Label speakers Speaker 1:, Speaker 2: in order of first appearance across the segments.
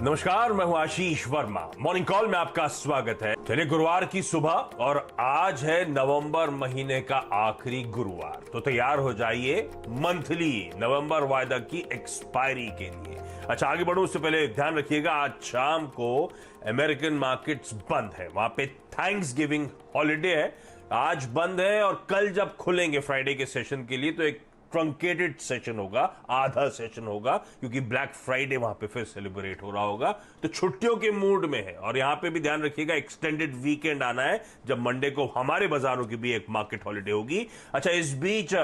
Speaker 1: नमस्कार, मैं हूं आशीष वर्मा। मॉर्निंग कॉल में आपका स्वागत है। चलिए, गुरुवार की सुबह और आज है नवंबर महीने का आखिरी गुरुवार, तो तैयार हो जाइए मंथली नवंबर वायदा की एक्सपायरी के लिए। अच्छा, आगे बढ़ूं उससे पहले ध्यान रखिएगा, आज शाम को अमेरिकन मार्केट्स बंद है, वहां पे थैंक्स गिविंग हॉलीडे है, आज बंद है। और कल जब खुलेंगे फ्राइडे के सेशन के लिए तो एक ट्रंकेटेड सेशन होगा, आधा सेशन होगा, क्योंकि ब्लैक फ्राइडे वहां पे फिर सेलिब्रेट हो रहा होगा, तो छुट्टियों के मूड में है। और यहां पे भी ध्यान रखिएगा, एक्सटेंडेड वीकेंड आना है जब मंडे को हमारे बाजारों की भी एक मार्केट हॉलिडे होगी। अच्छा, इस बीच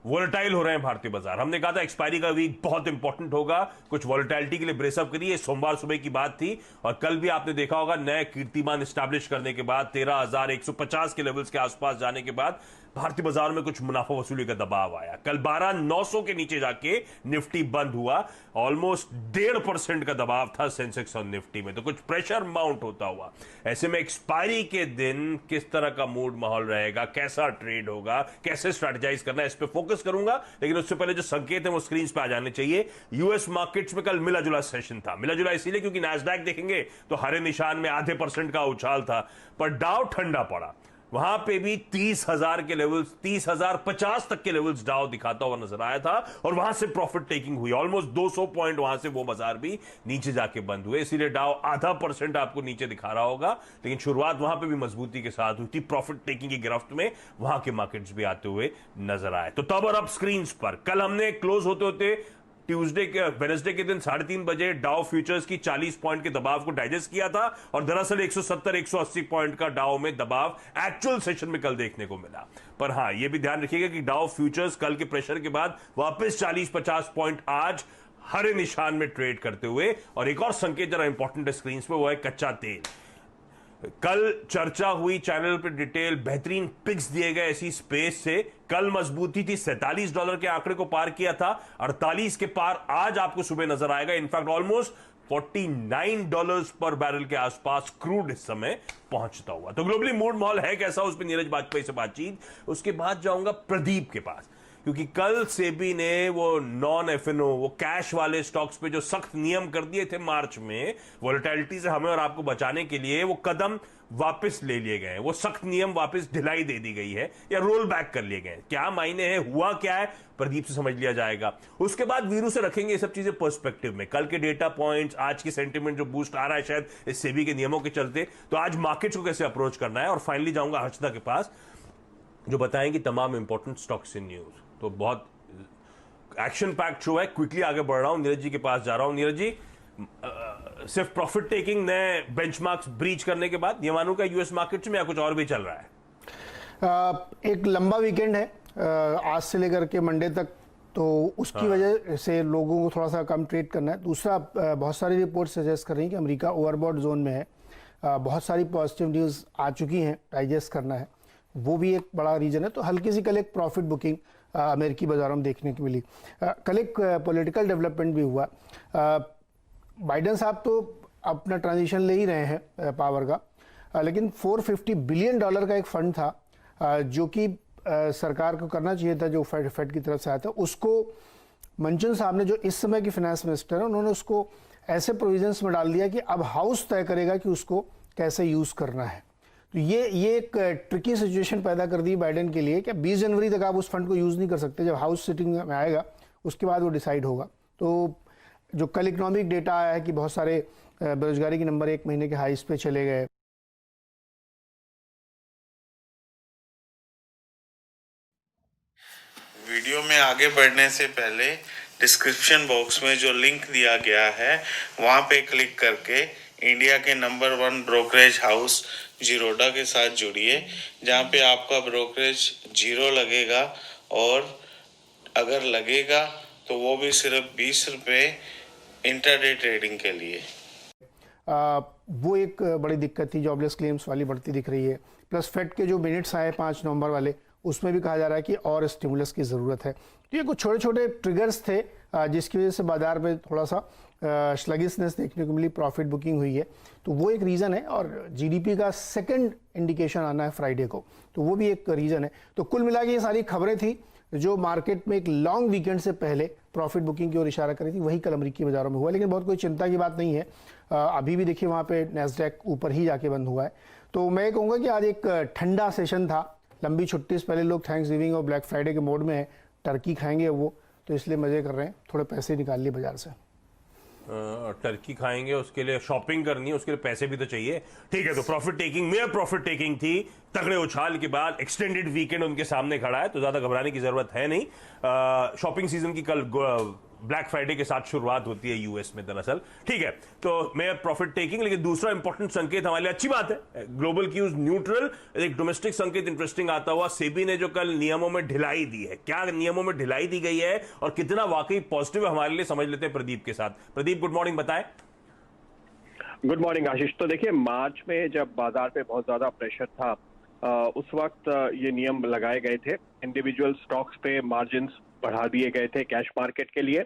Speaker 1: वोलेटाइल हो रहे हैं भारतीय बाजार। हमने कहा था एक्सपायरी का वीक बहुत इंपॉर्टेंट होगा, कुछ वोलेटाइलिटी के लिए ब्रेसअप करिए। सोमवार सुबह की बात थी और कल भी आपने देखा होगा, नए कीर्तिमान एस्टैब्लिश करने के बाद 13,150 के लेवल्स के आसपास जाने के बाद भारतीय बाजार में कुछ मुनाफा वसूली का दबाव आया। कल 12,900 के नीचे जाके निफ्टी बंद हुआ, ऑलमोस्ट 1.5% का दबाव था सेंसेक्स और निफ्टी में, तो कुछ प्रेशर माउंट होता हुआ। ऐसे में एक्सपायरी के दिन किस तरह का मूड माहौल रहेगा, कैसा ट्रेड होगा, कैसे स्ट्रेटेजाइज करना है, इस पे फोकस करूंगा। लेकिन उससे पहले जो संकेत है वो स्क्रीन पे आ जाने चाहिए। यूएस मार्केट्स में कल मिला जुला सेशन था। मिला जुला इसीलिए क्योंकि नैस्डैक देखेंगे तो हरे निशान में 0.5% का उछाल था, पर डाउ ठंडा पड़ा। वहां पे भी 30,000 के लेवल्स, 30,050 तक के लेवल्स डाउ दिखाता हुआ नजर आया था और वहां से प्रॉफिट टेकिंग हुई। ऑलमोस्ट 200 पॉइंट वहां से वो बाजार भी नीचे जाके बंद हुए, इसीलिए डाउ 0.5% आपको नीचे दिखा रहा होगा। लेकिन शुरुआत वहां पे भी मजबूती के साथ हुई थी, प्रॉफिट टेकिंग की गिरफ्त में वहां के मार्केट्स भी आते हुए नजर आए। तो तब और अब स्क्रीन पर कल हमने क्लोज होते होते वेडनेसडे के दिन 3:30 बजे डाउ फ्यूचर्स की 40 पॉइंट के दबाव को डाइजेस्ट किया था और दरअसल 170-180 पॉइंट का डाउ में दबाव एक्चुअल सेशन में कल देखने को मिला। पर हां, यह भी ध्यान रखिएगा कि डाउ फ्यूचर्स कल के प्रेशर के बाद वापस 40-50 पॉइंट आज हरे निशान में ट्रेड करते हुए। और एक और संकेत जरा इंपॉर्टेंट है स्क्रीन पे, वो है कच्चा तेल। कल चर्चा हुई चैनल पर डिटेल, बेहतरीन पिक्स दिए गए इसी स्पेस से। कल मजबूती थी, $47 के आंकड़े को पार किया था, 48 के पार आज आपको सुबह नजर आएगा। इनफैक्ट ऑलमोस्ट $49 पर बैरल के आसपास क्रूड इस समय पहुंचता हुआ। तो ग्लोबली मूड माहौल है कैसा, उस पर नीरज वाजपेयी से बातचीत। उसके बाद जाऊंगा प्रदीप के पास, क्योंकि कल सेबी ने वो नॉन एफएनओ, वो कैश वाले स्टॉक्स पे जो सख्त नियम कर दिए थे मार्च में, वोलेटिलिटी से हमें और आपको बचाने के लिए, वो कदम वापस ले लिए गए हैं। वो सख्त नियम वापस ढिलाई दे दी गई है या रोल बैक कर लिए गए। क्या मायने हैं, हुआ क्या है, प्रदीप से समझ लिया जाएगा। उसके बाद वीरू से रखेंगे ये सब चीजें पर्सपेक्टिव में, कल के डेटा पॉइंट्स, आज की सेंटिमेंट जो बूस्ट आ रहा है शायद इस सेबी के नियमों के चलते, तो आज मार्केट्स को कैसे अप्रोच करना है। और फाइनली जाऊंगा हर्षदा के पास, जो बताएंगे तमाम इंपॉर्टेंट स्टॉक्स इन न्यूज। तो बहुत एक्शन पैक्ड शो है, क्विकली आगे बढ़ रहा हूं, नीरज जी के पास जा रहा हूं। नीरज जी, सिर्फ प्रॉफिट टेकिंग नए बेंचमार्क्स ब्रीच करने के बाद ये मानूं का यूएस मार्केट्स में या कुछ और भी चल रहा है?
Speaker 2: एक लंबा वीकेंड है आज से लेकर के मंडे तक, तो उसकी वजह से लोगों को थोड़ा सा कम ट्रेड करना है। दूसरा, बहुत सारी रिपोर्ट सजेस्ट कर रही हैं कि अमेरिका ओवरबॉट जोन में है। बहुत सारी पॉजिटिव न्यूज़ आ चुकी हैं, डाइजेस्ट करना है, वो भी एक बड़ा रीजन है। तो हल्की सी कल एक प्रॉफिट बुकिंग अमेरिकी बाजारों में देखने को मिली। कल एक पॉलिटिकल डेवलपमेंट भी हुआ। बाइडेन साहब तो अपना ट्रांजिशन ले ही रहे हैं पावर का, लेकिन $450 बिलियन का एक फंड था जो कि सरकार को करना चाहिए था, जो फेड की तरफ से आया था। उसको मंचन साहब ने, जो इस समय की फाइनेंस मिनिस्टर है, उन्होंने उसको ऐसे प्रोविजंस में डाल दिया कि अब हाउस तय करेगा कि उसको कैसे यूज़ करना है। तो ये एक ट्रिकी सिचुएशन पैदा कर दी बाइडेन के लिए कि 20 जनवरी तक आप उस फंड को यूज़ नहीं कर सकते। जब हाउस सिटिंग में आएगा उसके बाद वो डिसाइड होगा। तो जो कल इकोनॉमिक डेटा आया है कि बहुत सारे बेरोजगारी के नंबर 1 महीने के हाईस पे चले गए।
Speaker 3: वीडियो में आगे बढ़ने से पहले डिस्क्रिप्शन बॉक्स में जो लिंक दिया गया है वहां पे क्लिक करके इंडिया के नंबर 1 ब्रोकरेज हाउस जीरोडा के साथ जुड़िए, जहां पे आपका ब्रोकरेज 0 लगेगा और अगर लगेगा तो वो भी सिर्फ 20 रुपये इंटरडे ट्रेडिंग के लिए।
Speaker 2: वो एक बड़ी दिक्कत थी, जॉबलेस क्लेम्स वाली बढ़ती दिख रही है। प्लस फेड के जो मिनट्स आए 5 नवंबर वाले, उसमें भी कहा जा रहा है कि और स्टिमुलस की ज़रूरत है। तो ये कुछ छोटे छोटे ट्रिगर्स थे जिसकी वजह से बाजार में थोड़ा सा स्लगिशनेस देखने को मिली, प्रॉफिट बुकिंग हुई है। तो वो एक रीज़न है। और जीडीपी का सेकंड इंडिकेशन आना है फ्राइडे को, तो वो भी एक रीज़न है। तो कुल मिला के ये सारी खबरें थी जो मार्केट में एक लॉन्ग वीकेंड से पहले प्रॉफिट बुकिंग की ओर इशारा करी थी, वही कल अमेरिकी बाजारों में हुआ। लेकिन बहुत कोई चिंता की बात नहीं है। अभी भी देखिए वहाँ पे नैस्डैक ऊपर ही जाके बंद हुआ है। तो मैं कहूँगा कि आज एक ठंडा सेशन था। लंबी छुट्टी से पहले लोग थैंक्स गिविंग और ब्लैक फ्राइडे के मोड में है, टर्की खाएंगे वो, तो इसलिए मजे कर रहे हैं, थोड़े पैसे निकाल लिए बाजार से।
Speaker 1: टर्की खाएंगे, उसके लिए शॉपिंग करनी है, उसके लिए पैसे भी तो चाहिए। ठीक है, तो प्रॉफिट टेकिंग में प्रॉफिट टेकिंग थी, तगड़े उछाल के बाद एक्सटेंडेड वीकेंड उनके सामने खड़ा है, तो ज्यादा घबराने की जरूरत है नहीं। शॉपिंग सीजन की कल ब्लैक फ्राइडे के साथ शुरुआत होती है यूएस में दरअसल। ठीक है, तो मैं प्रॉफिट टेकिंग, लेकिन दूसरा इंपॉर्टेंट संकेत हमारे लिए अच्छी बात है, ग्लोबल क्यूज न्यूट्रल, एक डोमेस्टिक संकेत इंटरेस्टिंग आता हुआ। सेबी ने जो कल नियमों में ढिलाई दी है, क्या नियमों में ढिलाई दी गई है और कितना वाकई पॉजिटिव है हमारे लिए, समझ लेते हैं प्रदीप के साथ। प्रदीप, गुड मॉर्निंग, बताएं।
Speaker 4: गुड मॉर्निंग आशीष। तो देखिए, मार्च में जब बाजार पे बहुत ज्यादा प्रेशर था, उस वक्त ये नियम लगाए गए थे, इंडिविजुअल स्टॉक्स पे मार्जिन बढ़ा दिए गए थे कैश मार्केट के लिए।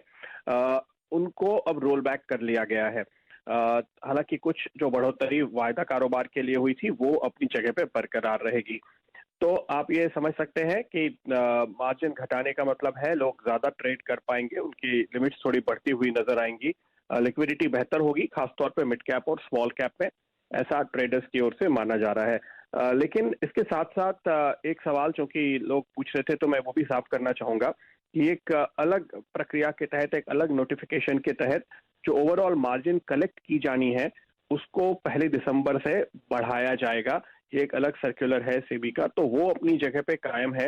Speaker 4: उनको अब रोल बैक कर लिया गया है। हालांकि कुछ जो बढ़ोतरी वायदा कारोबार के लिए हुई थी वो अपनी जगह पे बरकरार रहेगी। तो आप ये समझ सकते हैं कि मार्जिन घटाने का मतलब है लोग ज्यादा ट्रेड कर पाएंगे, उनकी लिमिट्स थोड़ी बढ़ती हुई नजर आएंगी, लिक्विडिटी बेहतर होगी, खासतौर पे मिड कैप और स्मॉल कैप में, ऐसा ट्रेडर्स की ओर से माना जा रहा है। लेकिन इसके साथ साथ एक सवाल चूंकि लोग पूछ रहे थे, तो मैं वो भी साफ करना चाहूंगा कि एक अलग प्रक्रिया के तहत, एक अलग नोटिफिकेशन के तहत जो ओवरऑल मार्जिन कलेक्ट की जानी है उसको 1 दिसंबर से बढ़ाया जाएगा। ये एक अलग सर्कुलर है सेबी का, तो वो अपनी जगह पे कायम है।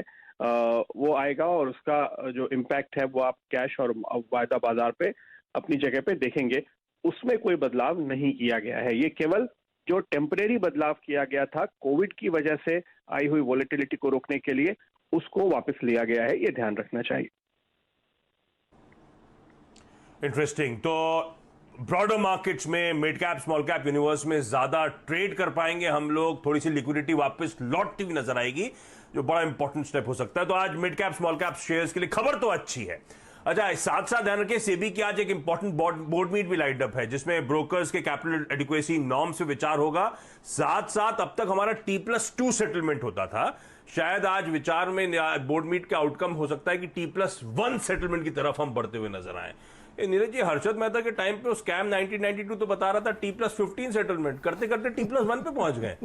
Speaker 4: वो आएगा और उसका जो इम्पैक्ट है वो आप कैश और वायदा बाजार पे अपनी जगह पे देखेंगे। उसमें कोई बदलाव नहीं किया गया है। ये केवल जो टेम्परेरी बदलाव किया गया था कोविड की वजह से आई हुई वॉलेटिलिटी को रोकने के लिए, उसको वापस लिया गया है, ये ध्यान रखना चाहिए।
Speaker 1: इंटरेस्टिंग। तो ब्रॉडर मार्केट्स में, mid cap small cap universe में ज्यादा ट्रेड कर पाएंगे हम लोग, थोड़ी सी लिक्विडिटी वापस लौटती हुई नजर आएगी, जो बड़ा इंपॉर्टेंट स्टेप हो सकता है। तो आज mid cap small cap shares के लिए खबर तो अच्छी है। अच्छा, साथ साथ ध्यान रखिए, सेबी की आज एक इंपॉर्टेंट बोर्ड मीट भी लाइट अप है, जिसमें ब्रोकर्स के कैपिटल एडिक्वेसी नॉर्म्स पे विचार होगा। साथ साथ अब तक हमारा T+2 सेटलमेंट होता था, शायद आज विचार में बोर्ड मीट का आउटकम हो सकता है कि T+1 सेटलमेंट की तरफ हम बढ़ते हुए नजर आए। नीरज जी, हर्षद मेहता के टाइम पे स्कैम 1992 तो बता रहा था T+15 सेटलमेंट, करते करते T+1 पे पहुंच गए।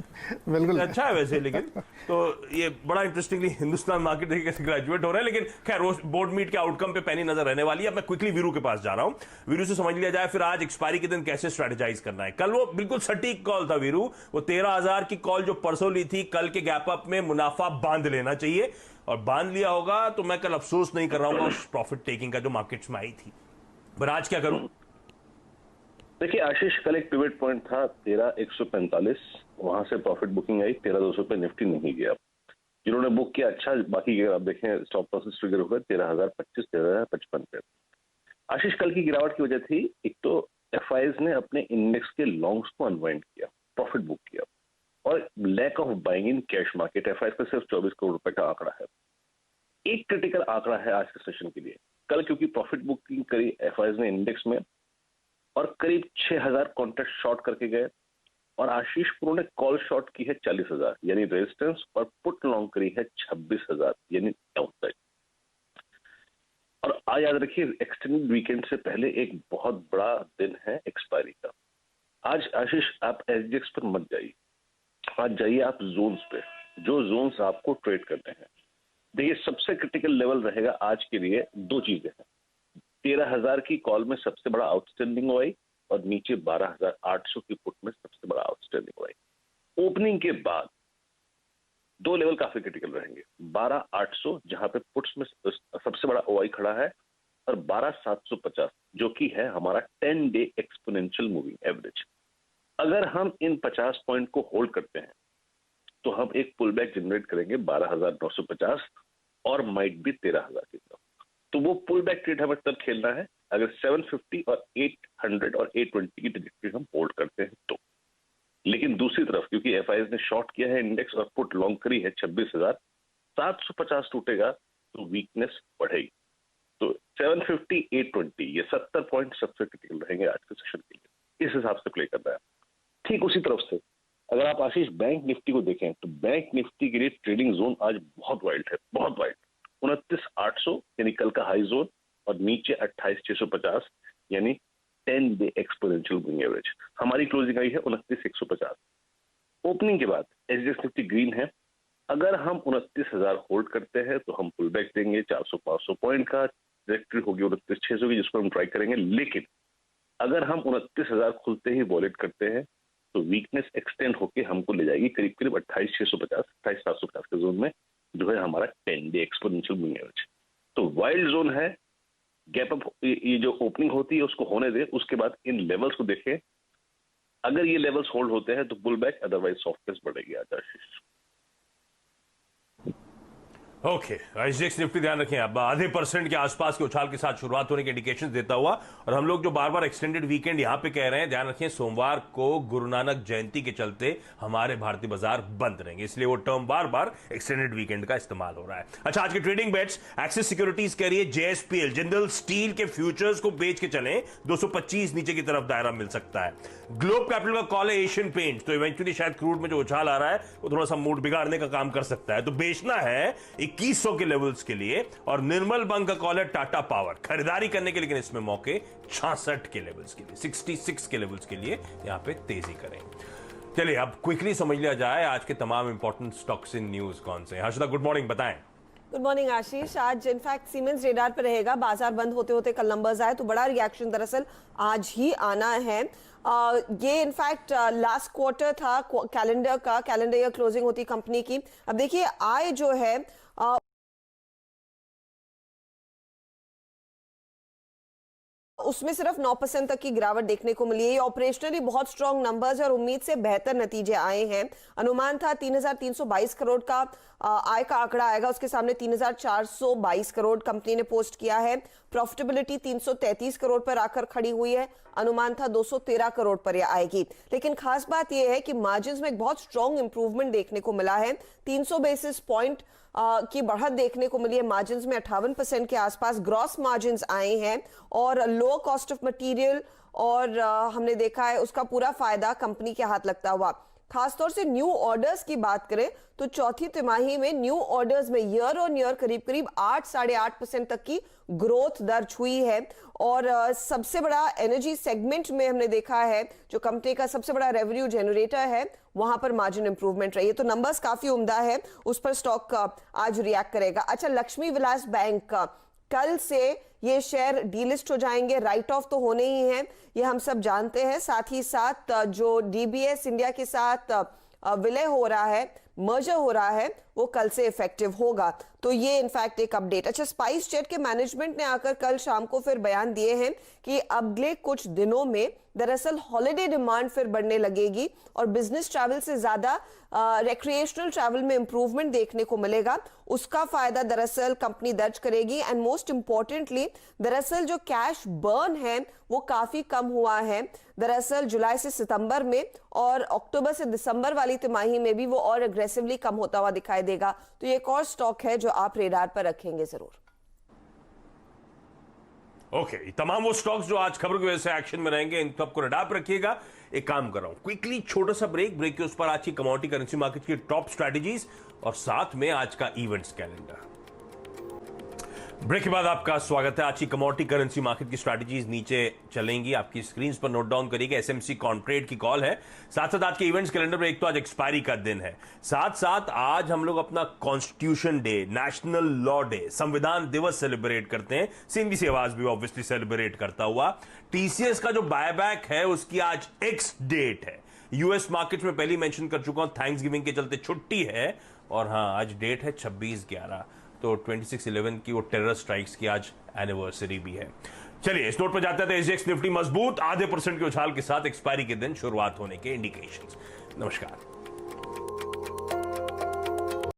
Speaker 2: बिल्कुल
Speaker 1: अच्छा है वैसे, लेकिन तो ये बड़ा इंटरेस्टिंगली हिंदुस्तान मार्केट तरीके से ग्रेजुएट हो रहे हैं। लेकिन खैर, बोर्ड मीट के आउटकम पे पैनी नजर रहने वाली है। अब मैं क्विकली वीरू के पास जा रहा हूं, वीरू से समझ लिया जाए फिर आज एक्सपायरी के दिन कैसे स्ट्रेटेजाइज करना है। कल वो बिल्कुल सटीक कॉल था वीरू, वो 13,000 की कॉल जो परसों ली थी, कल के गैप अप में मुनाफा बांध लेना चाहिए, और बांध लिया होगा तो मैं कल अफसोस नहीं कर रहा हूँ उस प्रॉफिट टेकिंग का जो मार्केट्स में आई थी। पर आज क्या करूं?
Speaker 5: देखिए आशीष, कल एक पिवट पॉइंट था 13,145, वहां से प्रॉफिट बुकिंग आई 13,200 पे, निफ्टी नहीं गया। जिन्होंने बुक किया अच्छा, बाकी अगर आप देखें स्टॉप लॉसेस ट्रिगर हुए 13,025, 13,055 पे। आशीष, कल की गिरावट की वजह थी, एक तो एफआईज ने अपने इंडेक्स के लॉन्ग्स को अनवाइंड किया, प्रॉफिट बुक किया, और lack of buying in cash market. FIIs का सिर्फ 24 करोड़ रुपए का आंकड़ा है। एक क्रिटिकल आंकड़ा है आज के सेशन के लिए कल, क्योंकि प्रॉफिट बुकिंग करी एफआईज ने इंडेक्स में, और करीब 6,000 कॉन्ट्रैक्ट शॉर्ट करके गए, और आशीष पुरो ने कॉल शॉर्ट की है 40,000 यानी रेजिस्टेंस, और पुट लॉन्ग करी है 26,000 यानी डाउनसाइड। और आज याद रखिए, एक्सटेंडेड वीकेंड से पहले एक बहुत बड़ा दिन है एक्सपायरी का। आज आशीष आप एसजीएक्स पर मत जाइए, आज जाइए आप जोन्स पे, जो जोन्स आपको ट्रेड करने हैं। देखिए, सबसे क्रिटिकल लेवल रहेगा आज के लिए, दो चीजें हैं। 13,000 की कॉल में सबसे बड़ा आउटस्टैंडिंग हुआ, और नीचे 12,800 की पुट में सबसे बड़ा आउटस्टैंडिंग हुआ। ओपनिंग के बाद दो लेवल काफी क्रिटिकल रहेंगे, 12,800 जहां पे पुट्स में सबसे बड़ा ओआई खड़ा है, और 12,750 जो कि है हमारा 10 डे एक्सपोनेंशियल मूविंग एवरेज। अगर हम इन 50 पॉइंट को होल्ड करते हैं तो हम एक पुल बैक जनरेट करेंगे 12,950 और माइट भी 13,000 की तरफ। तो वो पुल बैक ट्रेड हमें तब खेलना है अगर 750 और 800 और 820 की ट्रेजेक्टरी हम होल्ड करते हैं तो। लेकिन दूसरी तरफ, क्योंकि एफआईएस ने शॉर्ट किया है इंडेक्स और पुट लॉन्ग करी है 26,000, 750 टूटेगा तो वीकनेस बढ़ेगी। तो 750, 820 ये 70 पॉइंट सबसे क्रिटिकल रहेंगे आज के सेशन के लिए, इस हिसाब से प्ले करना है। ठीक उसी तरफ से अगर आप आशीष बैंक निफ्टी को देखें तो बैंक निफ्टी के लिए ट्रेडिंग जोन आज बहुत वाइड है, बहुत वाइड। 29,800 यानी कल का हाई जोन, और नीचे 28,650 यानी 10 डे एक्सपोनेंशियल मूविंग एवरेज। हमारी क्लोजिंग आई है 29,150। ओपनिंग के बाद एसजीएक्स निफ्टी ग्रीन है। अगर हम 29,000 होल्ड करते हैं तो हम पुल बैक देंगे 400-500 पॉइंट का, ट्रैजेक्टरी होगी 29,600 की, जिस पर हम ट्राई करेंगे। लेकिन अगर हम 29,000 खुलते ही वॉलेट करते हैं तो वीकनेस एक्सटेंड होकर हमको ले जाएगी करीब करीब 28,650, 28,750 के जोन में, जो है हमारा 10 डे एक्सपोनेंशियल मूविंग एवरेज। तो वाइल्ड जोन है, गैप अप, ये जो ओपनिंग होती है उसको होने दे, उसके बाद इन लेवल्स को देखें। अगर ये लेवल्स होल्ड होते हैं तो पुल बैक, अदरवाइज सॉफ्टनेस बढ़ेगी। आज आशीष
Speaker 1: ओके, एसजीएक्स निफ्टी ध्यान रखें अब आधे % के आसपास के उछाल के साथ शुरुआत होने के इंडिकेशन देता हुआ, और हम लोग जो बार बार एक्सटेंडेड वीकेंड यहां पे कह रहे हैं, ध्यान रखें सोमवार को गुरु नानक जयंती के चलते हमारे भारतीय बाजार बंद रहेंगे, इसलिए वो टर्म बार बार एक्सटेंडेड वीकेंड का इस्तेमाल हो रहा है। अच्छा, आज के ट्रेडिंग बेट्स, एक्सिस सिक्योरिटीज कह रही है जेएसपीएल जिंदल स्टील के फ्यूचर्स को बेच के चलें, 225 नीचे की तरफ दायरा मिल सकता है। ग्लोब कैपिटल का कॉल है एशियन पेंट, तो इवेंचुअली शायद क्रूड में जो उछाल आ रहा है वो थोड़ा सा मूड बिगाड़ने का काम कर सकता है, तो बेचना है 2100 के लेवल्स के लिए। और निर्मल बंग का कॉल है टाटा पावर, खरीदारी करने के, लेकिन इसमें मौके 66 के लेवल्स के लिए, 66 के लेवल्स के लिए यहां पे तेजी करें। चलिए अब क्विकली समझ लिया जाए आज के तमाम इंपॉर्टेंट स्टॉक्स इन न्यूज कौन से हैं। हर्षदा, गुड मॉर्निंग, बताएं।
Speaker 6: गुड मॉर्निंग आशीष। आज इनफैक्ट सीमेंस रेडार पर रहेगा, बाजार बंद होते होते कल नंबर्स आए तो बड़ा रिएक्शन दरअसल आज ही आना है। ये इनफैक्ट लास्ट क्वार्टर था कैलेंडर ईयर क्लोजिंग होती कंपनी की। अब देखिए आय जो है उसमें सिर्फ 9% तक की गिरावट देखने को मिली है। ये ऑपरेशनली बहुत स्ट्रॉन्ग नंबर्स और उम्मीद से बेहतर नतीजे आए हैं। अनुमान था 3,322 करोड़ का आय का आंकड़ा आएगा, उसके सामने 3,422 करोड़ कंपनी ने पोस्ट किया है। प्रॉफिटेबिलिटी 333 करोड़ पर आकर खड़ी हुई है, अनुमान था 213 करोड़ पर यह आएगी। लेकिन खास बात यह है कि मार्जिन्स में एक बहुत स्ट्रॉन्ग इंप्रूवमेंट देखने को मिला है, 300 बेसिस पॉइंट की बढ़त देखने को मिली है। मार्जिन्स में 58% के आसपास ग्रॉस मार्जिन्स आए हैं, और लो कॉस्ट ऑफ मटेरियल और हमने देखा है उसका पूरा फायदा कंपनी के हाथ लगता हुआ। खासतौर से न्यू ऑर्डर्स की बात करें तो चौथी तिमाही में न्यू ऑर्डर्स में ईयर ऑन ईयर करीब करीब 8-8.5% तक की ग्रोथ दर्ज हुई है। और सबसे बड़ा एनर्जी सेगमेंट में हमने देखा है, जो कंपनी का सबसे बड़ा रेवेन्यू जनरेटर है, वहां पर मार्जिन इंप्रूवमेंट रही है। तो नंबर्स काफी उम्दा है, उस पर स्टॉक आज रिएक्ट करेगा। अच्छा, लक्ष्मी विलास बैंक कल से ये शेयर डीलिस्ट हो जाएंगे, राइट ऑफ तो होने ही हैं, ये हम सब जानते हैं। साथ ही साथ जो डीबीएस इंडिया के साथ विलय हो रहा है, मर्जर हो रहा है, वो कल से इफेक्टिव होगा। तो ये इनफैक्ट एक अपडेट। अच्छा, स्पाइस जेट के मैनेजमेंट ने आकर कल शाम को फिर बयान दिए हैं कि अगले कुछ दिनों में दरअसल हॉलिडे डिमांड फिर बढ़ने लगेगी और बिजनेस ट्रैवल से ज्यादा रिक्रिएशनल ट्रैवल में इंप्रूवमेंट देखने को मिलेगा। उसका फायदा दरअसल कंपनी दर्ज करेगी। एंड मोस्ट इंपॉर्टेंटली दरअसल जो कैश बर्न है वो काफी कम हुआ है दरअसल जुलाई से सितंबर में, और अक्टूबर से दिसंबर वाली तिमाही में भी वो और एग्रेसिवली कम होता हुआ दिखाई देगा। तो ये एक और स्टॉक है जो आप रेडार पर रखेंगे जरूर।
Speaker 1: ओके, तमाम वो स्टॉक्स जो आज खबर की वजह से एक्शन में रहेंगे, इन सबको रेडार पर रखिएगा। एक काम कर रहा हूं, क्विकली छोटा सा ब्रेक के उस पर आज की कमोडिटी करेंसी मार्केट की टॉप स्ट्रैटेजीज और साथ में आज का इवेंट्स कैलेंडर। ब्रेक के बाद आपका स्वागत है। आज की कमोडिटी करेंसी मार्केट की स्ट्रैटेजीज नीचे चलेंगी, आपकी स्क्रीन पर नोट डाउन करिएगा। एसएमसी कॉन्ट्रेड की कॉल है। साथ साथ आज के इवेंट्स कैलेंडर में एक तो आज एक्सपायरी का दिन है, साथ साथ आज हम लोग अपना constitution day, national law day, संविधान दिवस सेलिब्रेट करते हैं। सीएनबीसी आवाज भी ऑब्वियसली सेलिब्रेट करता हुआ। टीसीएस का जो बायबैक है उसकी आज एक्स डेट है। यूएस मार्केट में पहले मेंशन कर चुका हूं, थैंक्स गिविंग के चलते छुट्टी है, और हां आज डेट है 26/11, तो 26/11 की वो टेरर स्ट्राइक्स की आज एनिवर्सरी भी है। चलिए इस नोट पर जाते हैं। एसजीएक्स निफ्टी मजबूत आधे % के उछाल के साथ एक्सपायरी के दिन शुरुआत होने के इंडिकेशंस। नमस्कार।